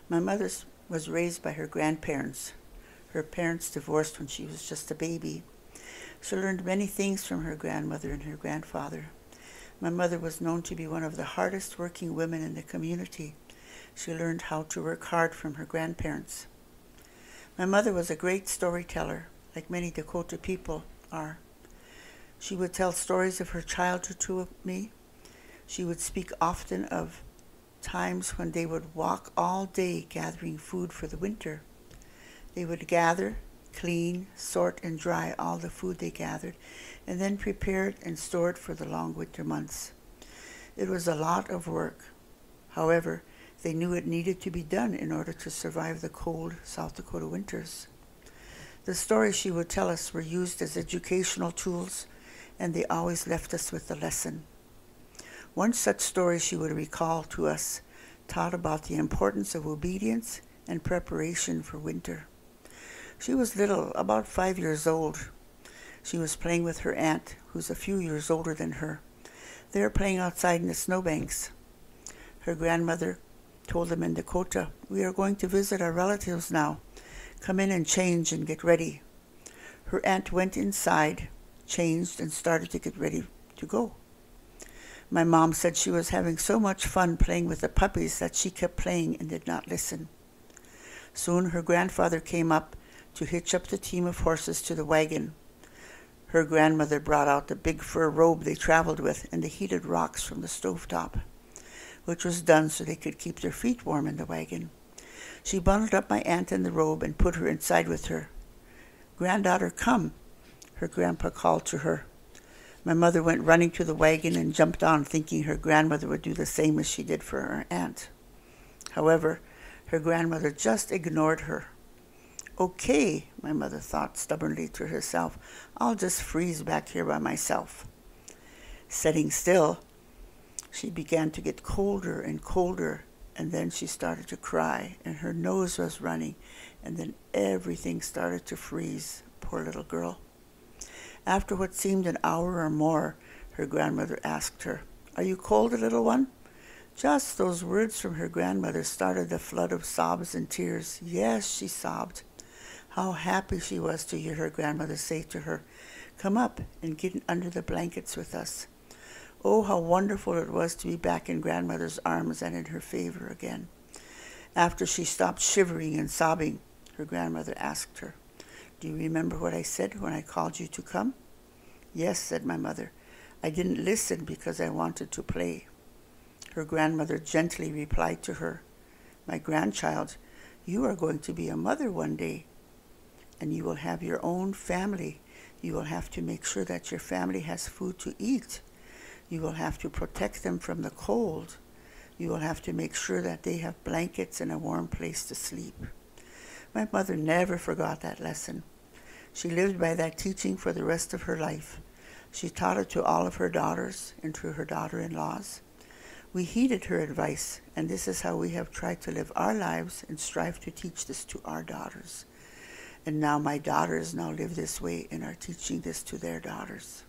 My mother was raised by her grandparents. Her parents divorced when she was just a baby. She learned many things from her grandmother and her grandfather. My mother was known to be one of the hardest working women in the community. She learned how to work hard from her grandparents. My mother was a great storyteller, like many Dakota people are. She would tell stories of her childhood to me. She would speak often of times when they would walk all day gathering food for the winter. They would gather, clean, sort, and dry all the food they gathered, and then prepare it and store it for the long winter months. It was a lot of work. However, they knew it needed to be done in order to survive the cold South Dakota winters. The stories she would tell us were used as educational tools, and they always left us with a lesson. One such story she would recall to us taught about the importance of obedience and preparation for winter. She was little, about 5 years old. She was playing with her aunt, who's a few years older than her. They were playing outside in the snowbanks. Her grandmother told them in Dakota, "We are going to visit our relatives now. Come in and change and get ready." Her aunt went inside, changed, and started to get ready to go. My mom said she was having so much fun playing with the puppies that she kept playing and did not listen. Soon her grandfather came up to hitch up the team of horses to the wagon. Her grandmother brought out the big fur robe they traveled with and the heated rocks from the stovetop, which was done so they could keep their feet warm in the wagon. She bundled up my aunt in the robe and put her inside with her. "Granddaughter, come," her grandpa called to her. My mother went running to the wagon and jumped on, thinking her grandmother would do the same as she did for her aunt. However, her grandmother just ignored her. "Okay," my mother thought stubbornly to herself, "I'll just freeze back here by myself." Sitting still, she began to get colder and colder, and then she started to cry, and her nose was running, and then everything started to freeze. Poor little girl. After what seemed an hour or more, her grandmother asked her, "Are you cold, little one?" Just those words from her grandmother started a flood of sobs and tears. "Yes," she sobbed. How happy she was to hear her grandmother say to her, "Come up and get under the blankets with us." Oh, how wonderful it was to be back in grandmother's arms and in her favor again. After she stopped shivering and sobbing, her grandmother asked her, "Do you remember what I said when I called you to come?" "Yes," said my mother. "I didn't listen because I wanted to play." Her grandmother gently replied to her, "My grandchild, you are going to be a mother one day, and you will have your own family. You will have to make sure that your family has food to eat. You will have to protect them from the cold. You will have to make sure that they have blankets and a warm place to sleep." My mother never forgot that lesson. She lived by that teaching for the rest of her life. She taught it to all of her daughters and to her daughter-in-laws. We heeded her advice, and this is how we have tried to live our lives and strive to teach this to our daughters. And now my daughters now live this way and are teaching this to their daughters.